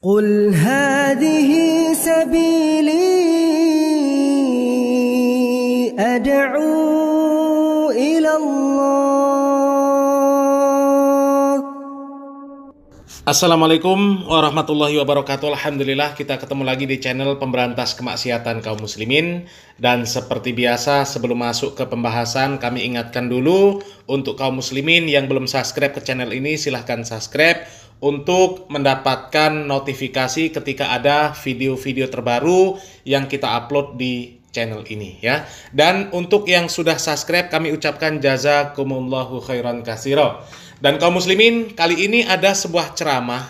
قل هذه سبيلي أدعو إلى الله. Assalamualaikum warahmatullahi wabarakatuh. Alhamdulillah kita ketemu lagi di channel Pemberantas Kemaksiatan Kaum Muslimin. Dan seperti biasa sebelum masuk ke pembahasan, kami ingatkan dulu untuk kaum muslimin yang belum subscribe ke channel ini, silahkan subscribe untuk mendapatkan notifikasi ketika ada video-video terbaru yang kita upload di channel ini ya. Dan untuk yang sudah subscribe, kami ucapkan jazakumullahu khairan katsira. Dan kaum muslimin, kali ini ada sebuah ceramah.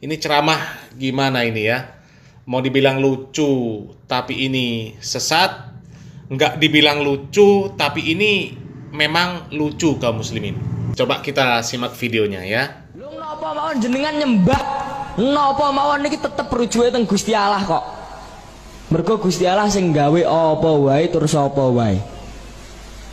Ini ceramah gimana ini ya? Mau dibilang lucu, tapi ini sesat. Nggak dibilang lucu, tapi ini memang lucu kaum muslimin. Coba kita simak videonya ya. Lu napa mawon jenengan nyembah? Napa mawon niki tetep rujuke teng Gusti Allah kok. Mergo Gusti Allah sing gawe apa wae terus apa wae.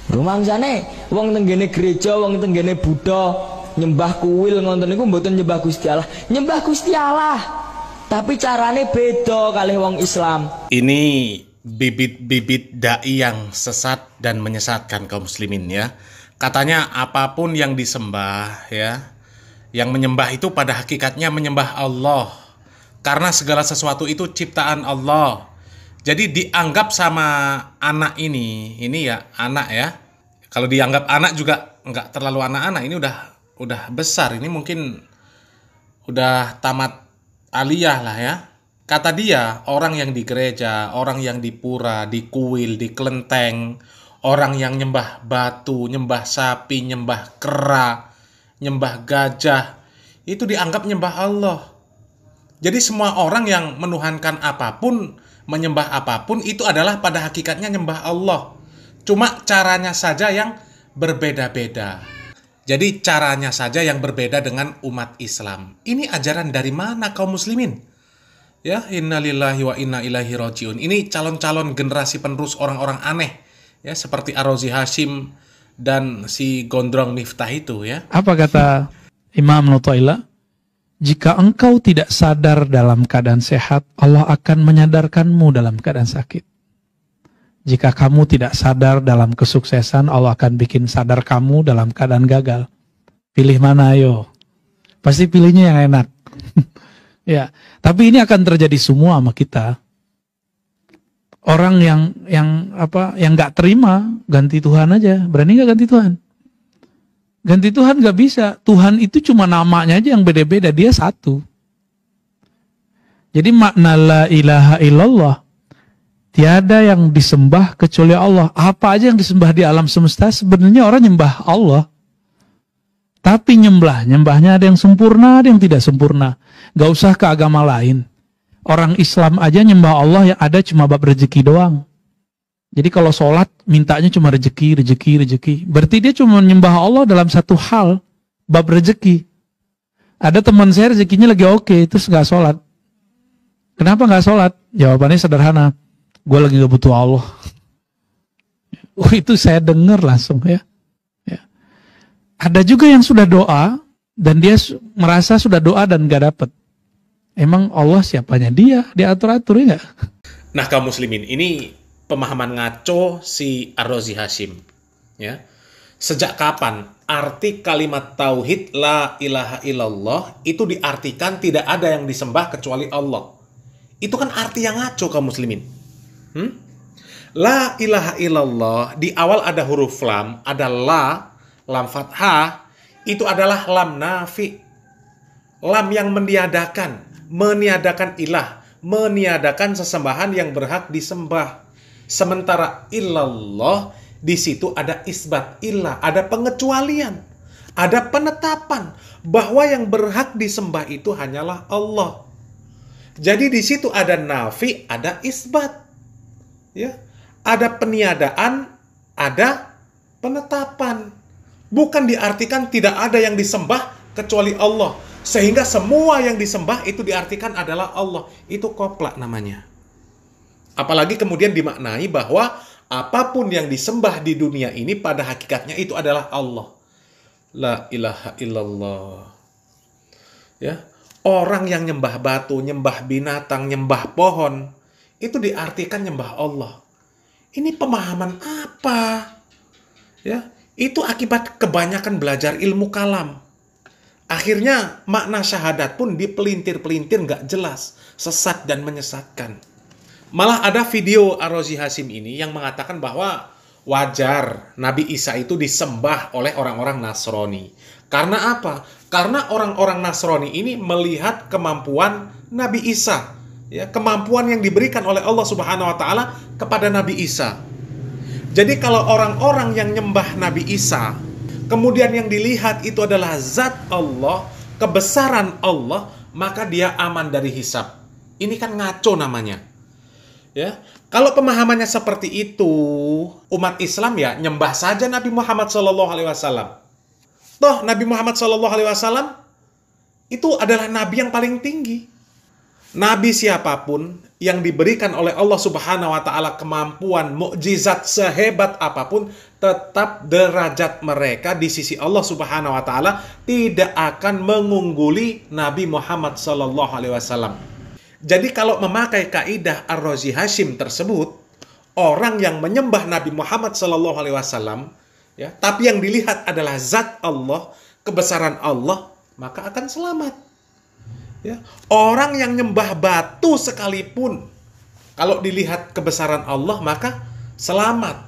Rumangsane wong tenggene gereja, wong tenggene Buddha nyembah kuil ngoten niku mboten nyembah Gusti Allah. Nyembah Gusti Allah. Tapi carane beda kalih wong Islam. Ini bibit-bibit dai yang sesat dan menyesatkan kaum muslimin ya. Katanya apapun yang disembah ya, yang menyembah itu pada hakikatnya menyembah Allah. Karena segala sesuatu itu ciptaan Allah. Jadi dianggap sama anak ini ya anak ya. Kalau dianggap anak juga nggak terlalu anak-anak. Ini udah besar. Ini mungkin udah tamat aliyah lah ya. Kata dia, orang yang di gereja, orang yang di pura, di kuil, di kelenteng, orang yang nyembah batu, nyembah sapi, nyembah kera, nyembah gajah, itu dianggap nyembah Allah. Jadi semua orang yang menuhankan apapun, menyembah apapun, itu adalah pada hakikatnya nyembah Allah. Cuma caranya saja yang berbeda-beda. Jadi caranya saja yang berbeda dengan umat Islam. Ini ajaran dari mana kaum muslimin? Ya, innalillahi wa inna ilaihi rajiun. Ini calon-calon generasi penerus orang-orang aneh. Ya, seperti Ar-Razi Hashim dan si Gondrong Miftah itu ya. Apa kata Imam Nu'taila? Jika engkau tidak sadar dalam keadaan sehat, Allah akan menyadarkanmu dalam keadaan sakit. Jika kamu tidak sadar dalam kesuksesan, Allah akan bikin sadar kamu dalam keadaan gagal. Pilih mana ayo? Pasti pilihnya yang enak. Ya, tapi ini akan terjadi semua sama kita. Orang yang nggak terima ganti Tuhan aja, berani nggak ganti Tuhan? Ganti Tuhan nggak bisa. Tuhan itu cuma namanya aja yang beda-beda, dia satu. Jadi makna la ilaha illallah, tiada yang disembah kecuali Allah. Apa aja yang disembah di alam semesta sebenarnya orang nyembah Allah. Tapi nyembahnya ada yang sempurna, ada yang tidak sempurna. Gak usah ke agama lain. Orang Islam aja nyembah Allah yang ada cuma bab rezeki doang. Jadi kalau sholat mintanya cuma rezeki. Berarti dia cuma nyembah Allah dalam satu hal, bab rezeki. Ada teman saya rezekinya lagi oke, terus gak sholat. Kenapa gak sholat? Jawabannya sederhana. Gue lagi gak butuh Allah. Itu saya dengar langsung ya. Ada juga yang sudah doa dan dia merasa sudah doa dan gak dapet. Emang Allah siapanya dia diatur-atur ya gak? Nah kaum muslimin, ini pemahaman ngaco si Ar-Razi Hashim ya. Sejak kapan arti kalimat tauhid la ilaha illallah itu diartikan tidak ada yang disembah kecuali Allah? Itu kan arti yang ngaco kaum muslimin. La ilaha illallah di awal ada huruf lam, ada lam fathah, itu adalah lam nafi. Lam yang meniadakan ilah, meniadakan sesembahan yang berhak disembah. Sementara illallah di situ ada isbat ilah, ada pengecualian, ada penetapan bahwa yang berhak disembah itu hanyalah Allah. Jadi di situ ada nafi, ada isbat. Ya. Ada peniadaan, ada penetapan. Bukan diartikan tidak ada yang disembah kecuali Allah. Sehingga semua yang disembah itu diartikan adalah Allah. Itu koplak namanya. Apalagi kemudian dimaknai bahwa apapun yang disembah di dunia ini pada hakikatnya itu adalah Allah. La ilaha illallah. Ya. Orang yang nyembah batu, nyembah binatang, nyembah pohon, itu diartikan nyembah Allah. Ini pemahaman apa? Ya, itu akibat kebanyakan belajar ilmu kalam. Akhirnya makna syahadat pun dipelintir-pelintir nggak jelas, sesat dan menyesatkan. Malah ada video Ar-Razi Hashim ini yang mengatakan bahwa wajar Nabi Isa itu disembah oleh orang-orang Nasrani. Karena apa? Karena orang-orang Nasrani ini melihat kemampuan Nabi Isa, ya, kemampuan yang diberikan oleh Allah Subhanahu wa taala kepada Nabi Isa. Jadi kalau orang-orang yang nyembah Nabi Isa, kemudian yang dilihat itu adalah zat Allah, kebesaran Allah, maka dia aman dari hisab. Ini kan ngaco namanya. Ya, kalau pemahamannya seperti itu, umat Islam ya nyembah saja Nabi Muhammad SAW. Toh Nabi Muhammad SAW itu adalah nabi yang paling tinggi. Nabi siapapun yang diberikan oleh Allah Subhanahu wa taala kemampuan mukjizat sehebat apapun, tetap derajat mereka di sisi Allah Subhanahu wa taala tidak akan mengungguli Nabi Muhammad SAW. Jadi kalau memakai kaidah Ar-Razi Hashim tersebut, orang yang menyembah Nabi Muhammad SAW, ya, tapi yang dilihat adalah zat Allah, kebesaran Allah, maka akan selamat. Ya. Orang yang nyembah batu sekalipun, kalau dilihat kebesaran Allah, maka selamat.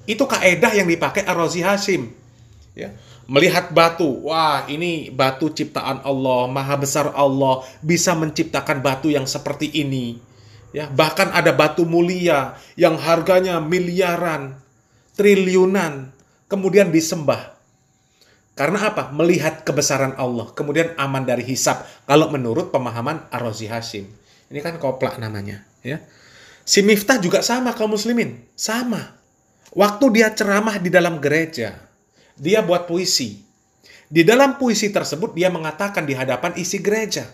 Itu kaidah yang dipakai Ar-Razi Hashim. Ya. Melihat batu, wah ini batu ciptaan Allah, maha besar Allah, bisa menciptakan batu yang seperti ini. Ya. Bahkan ada batu mulia yang harganya miliaran, triliunan, kemudian disembah. Karena apa? Melihat kebesaran Allah, kemudian aman dari hisab. Kalau menurut pemahaman Ar-Razi Hashim. Ini kan koplak namanya. Ya. Si Miftah juga sama kaum muslimin. Sama. Waktu dia ceramah di dalam gereja, dia buat puisi. Di dalam puisi tersebut dia mengatakan di hadapan isi gereja,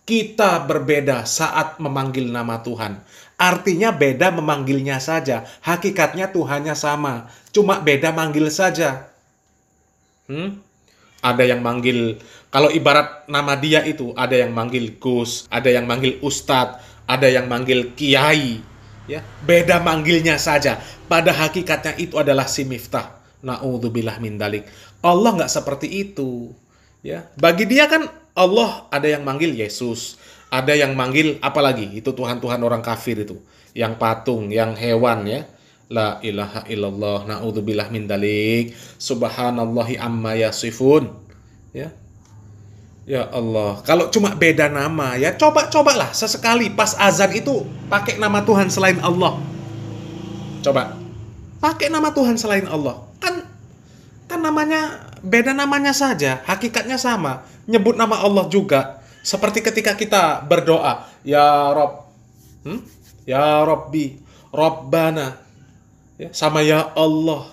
kita berbeda saat memanggil nama Tuhan. Artinya beda memanggilnya saja. Hakikatnya Tuhannya sama. Cuma beda manggil saja. Ada yang manggil, kalau ibarat nama dia itu, ada yang manggil Gus, ada yang manggil Ustadz, ada yang manggil Kiai. Ya, beda manggilnya saja. Pada hakikatnya itu adalah si Miftah. Na'udzubillah min dalik. Allah nggak seperti itu. Ya, bagi dia kan Allah ada yang manggil Yesus, ada yang manggil apalagi itu Tuhan-Tuhan orang kafir itu, yang patung, yang hewan, ya. La ilaha illallah, na'udzubillah min dalik, subhanallahi amma yasifun. Ya. Ya Allah, kalau cuma beda nama, ya cobalah sesekali pas azan itu pakai nama Tuhan selain Allah. Coba. Pakai nama Tuhan selain Allah. Kan namanya beda namanya saja, hakikatnya sama. Nyebut nama Allah juga. Seperti ketika kita berdoa, ya Rob, ya Robbi, Robbana, ya, sama ya Allah,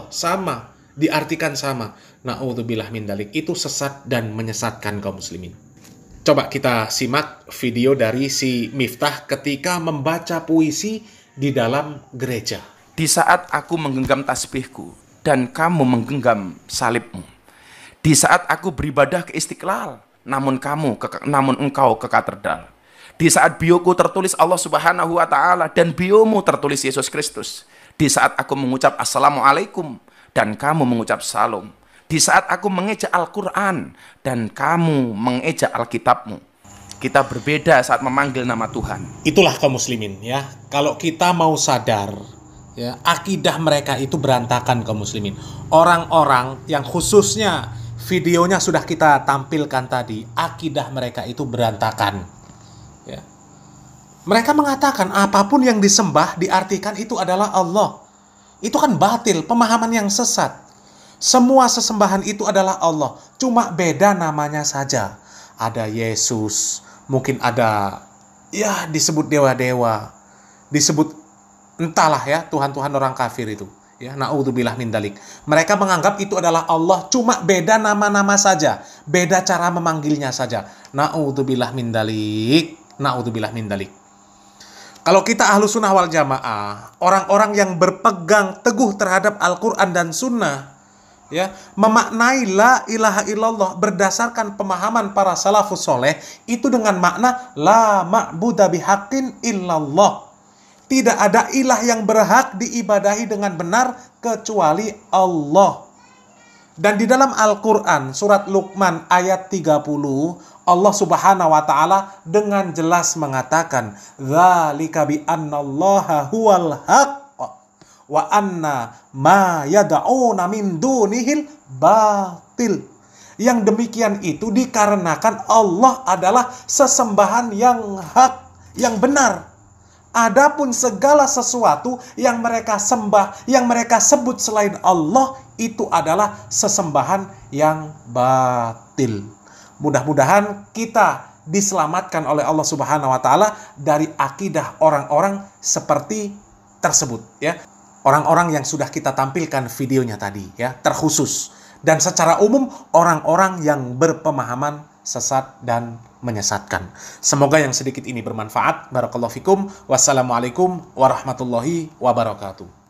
sama, diartikan sama. Na'udzubillah min dalik. Itu sesat dan menyesatkan kaum muslimin. Coba kita simak video dari si Miftah ketika membaca puisi di dalam gereja. Di saat aku menggenggam tasbihku dan kamu menggenggam salibmu. Di saat aku beribadah ke Istiqlal, namun engkau ke katedral. Di saat bioku tertulis Allah Subhanahu wa taala dan biomu tertulis Yesus Kristus. Di saat aku mengucap Assalamualaikum dan kamu mengucap Salam. Di saat aku mengeja Al-Qur'an dan kamu mengeja Alkitabmu. Kita berbeda saat memanggil nama Tuhan. Itulah kaum muslimin, ya. Kalau kita mau sadar, ya, akidah mereka itu berantakan kaum muslimin. Orang-orang yang khususnya videonya sudah kita tampilkan tadi, akidah mereka itu berantakan. Ya. Mereka mengatakan apapun yang disembah diartikan itu adalah Allah. Itu kan batil, pemahaman yang sesat. Semua sesembahan itu adalah Allah, cuma beda namanya saja. Ada Yesus, mungkin ada, ya, disebut dewa-dewa, disebut entahlah, ya, Tuhan-Tuhan orang kafir itu. Ya, na'udzubillah min dalik. Mereka menganggap itu adalah Allah, cuma beda nama-nama saja, beda cara memanggilnya saja. Na'udzubillah min dalik, na'udzubillah min dalik. Kalau kita ahlu sunnah wal jamaah, orang-orang yang berpegang teguh terhadap Al-Quran dan Sunnah, ya, memaknai la ilaha illallah berdasarkan pemahaman para salafus soleh itu dengan makna la ma'buda bihaqqin illallah. Tidak ada ilah yang berhak diibadahi dengan benar kecuali Allah. Dan di dalam Al-Quran surat Luqman ayat 30, Allah Subhanahu wa taala dengan jelas mengatakan, "Dzalika bi annallaha huwal haqq wa anna ma yad'una min dunihil batil." Yang demikian itu dikarenakan Allah adalah sesembahan yang hak, yang benar. Adapun segala sesuatu yang mereka sembah, yang mereka sebut selain Allah, itu adalah sesembahan yang batil. Mudah-mudahan kita diselamatkan oleh Allah Subhanahu wa taala dari akidah orang-orang seperti tersebut, ya. Orang-orang yang sudah kita tampilkan videonya tadi, ya, terkhusus. Dan secara umum orang-orang yang berpemahaman sesat dan menyesatkan. Semoga yang sedikit ini bermanfaat. Barakallahu fikum. Wassalamualaikum warahmatullahi wabarakatuh.